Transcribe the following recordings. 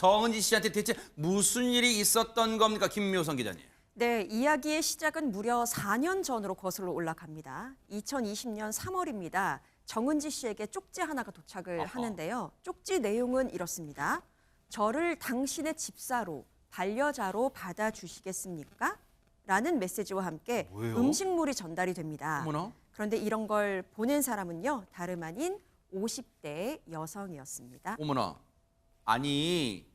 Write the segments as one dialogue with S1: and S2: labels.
S1: 정은지 씨한테 대체 무슨 일이 있었던 겁니까, 김묘성 기자님?
S2: 네, 이야기의 시작은 무려 4년 전으로 거슬러 올라갑니다. 2020년 3월입니다. 정은지 씨에게 쪽지 하나가 도착을 하는데요. 쪽지 내용은 이렇습니다. 저를 당신의 집사로, 반려자로 받아주시겠습니까? 라는 메시지와 함께
S1: 뭐예요?
S2: 음식물이 전달이 됩니다.
S1: 어머나.
S2: 그런데 이런 걸 보낸 사람은요, 다름 아닌 50대 여성이었습니다.
S1: 어머나. 아니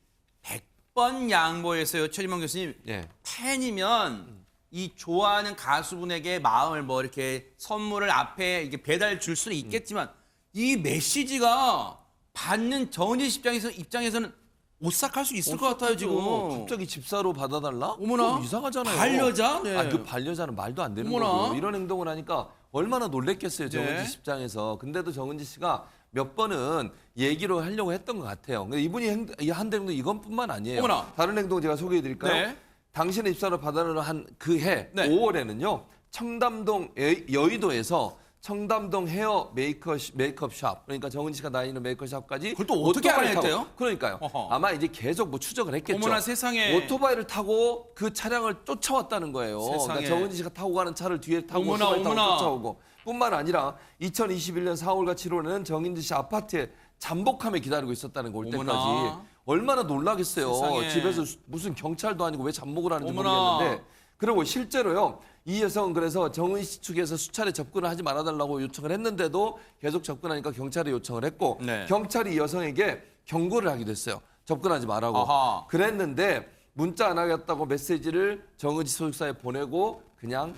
S1: 100번 양보했어요, 최지만 교수님.
S3: 예.
S1: 팬이면 이 좋아하는 가수분에게 마음을 뭐 이렇게 선물을 앞에 이게 배달 줄 수는 있겠지만 이 메시지가 받는 정은지 씨 입장에서는 오싹할 수 있을 것 같아요, 지금.
S3: 갑자기 집사로 받아달라?
S1: 어머나.
S3: 그거 이상하잖아요.
S1: 반려자? 네.
S3: 아, 그 반려자는 말도 안 되는
S1: 어머나.
S3: 거고 이런 행동을 하니까 얼마나 놀랬겠어요, 정은지
S1: 네.
S3: 씨 입장에서. 근데도 정은지 씨가 몇 번은 얘기로 하려고 했던 것 같아요. 근데 이분이 한 행동 이건뿐만 아니에요.
S1: 어머나.
S3: 다른 행동 제가 소개해드릴까요?
S1: 네.
S3: 당신의 입사로 받아달라 한 그 해
S1: 네.
S3: 5월에는요. 청담동 여의도에서 청담동 헤어 메이크업 샵, 그러니까 정은지 씨가 다니는 메이크업 샵까지
S1: 그걸 또 어떻게
S3: 오토바이를
S1: 알아냈대요?
S3: 타고, 그러니까요.
S1: 어허.
S3: 아마 이제 계속 뭐 추적을 했겠죠.
S1: 어머나 세상에.
S3: 오토바이를 타고 그 차량을 쫓아왔다는 거예요.
S1: 세상에.
S3: 그러니까 정은지 씨가 타고 가는 차를 뒤에 타고
S1: 어머나,
S3: 오토바이 타고
S1: 어머나.
S3: 쫓아오고 뿐만 아니라 2021년 4월과 7월에는 정은지 씨 아파트에 잠복함에 기다리고 있었다는 거 올
S1: 어머나.
S3: 때까지 얼마나 놀라겠어요.
S1: 세상에.
S3: 집에서 무슨 경찰도 아니고 왜 잠복을 하는지
S1: 어머나.
S3: 모르겠는데 그리고 실제로요. 이 여성은 그래서 정은지 씨 측에서 수차례 접근을 하지 말아달라고 요청을 했는데도 계속 접근하니까 경찰에 요청을 했고
S1: 네.
S3: 경찰이 이 여성에게 경고를 하기도 했어요. 접근하지 말라고.
S1: 아하.
S3: 그랬는데 문자 안 하겠다고 메시지를 정은지 소속사에 보내고 그냥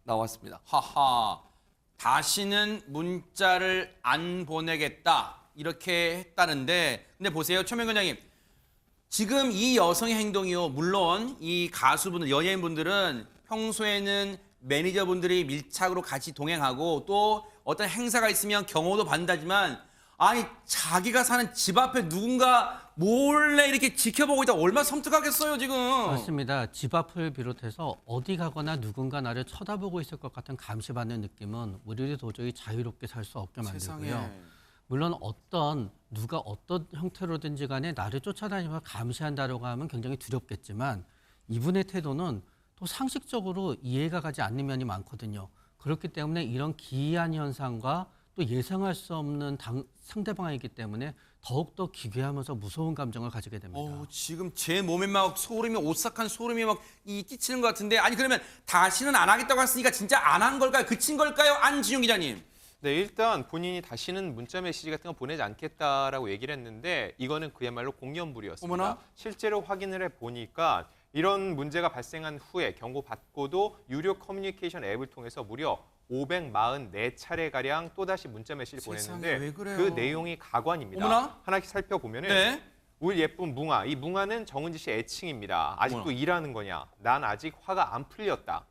S3: 나왔습니다.
S1: 하하. 다시는 문자를 안 보내겠다. 이렇게 했다는데 근데 보세요, 최명 원장님. 지금 이 여성의 행동이요. 물론 이 가수분들, 연예인분들은 평소에는 매니저분들이 밀착으로 같이 동행하고 또 어떤 행사가 있으면 경호도 받는다지만 아니 자기가 사는 집 앞에 누군가 몰래 이렇게 지켜보고 있다 얼마나 섬뜩하겠어요, 지금.
S4: 맞습니다. 집 앞을 비롯해서 어디 가거나 누군가 나를 쳐다보고 있을 것 같은 감시받는 느낌은 우리를 도저히 자유롭게 살 수 없게 만들고요.
S1: 세상에.
S4: 물론 누가 어떤 형태로든지 간에 나를 쫓아다니면서 감시한다라고 하면 굉장히 두렵겠지만 이분의 태도는 또 상식적으로 이해가 가지 않는 면이 많거든요. 그렇기 때문에 이런 기이한 현상과 또 예상할 수 없는 상대방이기 때문에 더욱더 기괴하면서 무서운 감정을 가지게 됩니다.
S1: 지금 제 몸에 막 소름이 오싹한 소름이 막 끼치는 것 같은데 아니 그러면 다시는 안 하겠다고 했으니까 진짜 안 한 걸까요? 그친 걸까요? 안진용 기자님.
S5: 네, 일단 본인이 다시는 문자 메시지 같은 거 보내지 않겠다라고 얘기를 했는데 이거는 그야말로 공연불이었습니다.
S1: 어머나.
S5: 실제로 확인을 해보니까 이런 문제가 발생한 후에 경고받고도 유료 커뮤니케이션 앱을 통해서 무려 544차례가량 또다시 문자 메시지를
S1: 세상에,
S5: 보냈는데
S1: 왜 그래요?
S5: 그 내용이 가관입니다.
S1: 어머나.
S5: 하나씩 살펴보면은
S1: 네.
S5: 우리 예쁜 뭉아, 이 뭉아는 정은지 씨 애칭입니다. 아직도
S1: 어머나.
S5: 일하는 거냐? 난 아직 화가 안 풀렸다.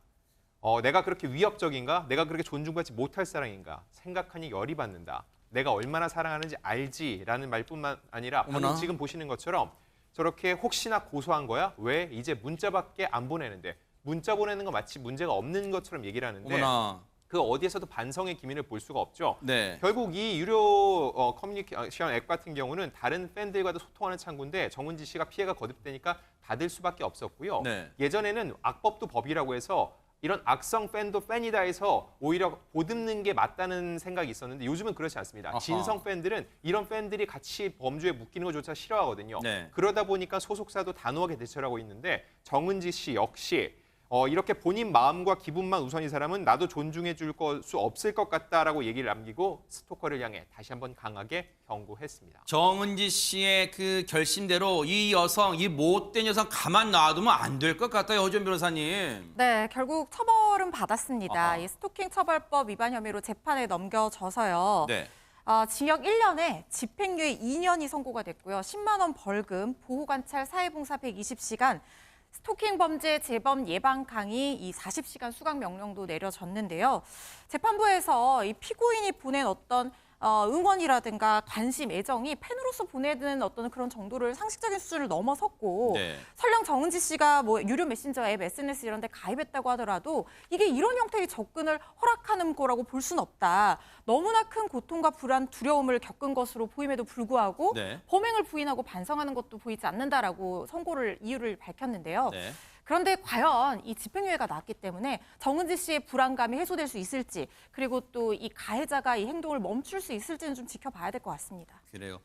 S5: 내가 그렇게 위협적인가? 내가 그렇게 존중받지 못할 사람인가? 생각하니 열이 받는다. 내가 얼마나 사랑하는지 알지라는 말뿐만 아니라 방금
S1: 어머나.
S5: 지금 보시는 것처럼 저렇게 혹시나 고소한 거야? 왜 이제 문자밖에 안 보내는데 문자 보내는 거 마치 문제가 없는 것처럼 얘기를 하는데
S1: 어머나.
S5: 그 어디에서도 반성의 기미를 볼 수가 없죠.
S1: 네.
S5: 결국 이 유료 커뮤니케이션 앱 같은 경우는 다른 팬들과도 소통하는 창구인데 정은지 씨가 피해가 거듭되니까 닫을 수밖에 없었고요.
S1: 네.
S5: 예전에는 악법도 법이라고 해서 이런 악성 팬도 팬이다 해서 오히려 보듬는 게 맞다는 생각이 있었는데 요즘은 그렇지 않습니다.
S1: 아하.
S5: 진성 팬들은 이런 팬들이 같이 범죄에 묶이는 것조차 싫어하거든요.
S1: 네.
S5: 그러다 보니까 소속사도 단호하게 대처를 하고 있는데 정은지 씨 역시 이렇게 본인 마음과 기분만 우선인 사람은 나도 존중해 줄 수 없을 것 같다라고 얘기를 남기고 스토커를 향해 다시 한번 강하게 경고했습니다.
S1: 정은지 씨의 그 결심대로 이 여성, 이 못된 여성 가만 놔두면 안 될 것 같아요, 허준 변호사님.
S6: 네, 결국 처벌은 받았습니다.
S1: 아하.
S6: 이 스토킹 처벌법 위반 혐의로 재판에 넘겨져서요.
S1: 네.
S6: 징역 1년에 집행유예 2년이 선고가 됐고요. 10만 원 벌금, 보호관찰 사회봉사 120시간, 스토킹 범죄 재범 예방 강의 이 40시간 수강 명령도 내려졌는데요. 재판부에서 이 피고인이 보낸 어떤 응원이라든가 관심, 애정이 팬으로서 보내는 어떤 그런 정도를 상식적인 수준을 넘어섰고
S1: 네.
S6: 설령 정은지 씨가 뭐 유료 메신저 앱, SNS 이런 데 가입했다고 하더라도 이게 이런 형태의 접근을 허락하는 거라고 볼 수는 없다. 너무나 큰 고통과 불안, 두려움을 겪은 것으로 보임에도 불구하고
S1: 네.
S6: 범행을 부인하고 반성하는 것도 보이지 않는다라고 이유를 밝혔는데요.
S1: 네.
S6: 그런데 과연 이 집행유예가 나왔기 때문에 정은지 씨의 불안감이 해소될 수 있을지, 그리고 또 이 가해자가 이 행동을 멈출 수 있을지는 좀 지켜봐야 될 것 같습니다.
S1: 그래요.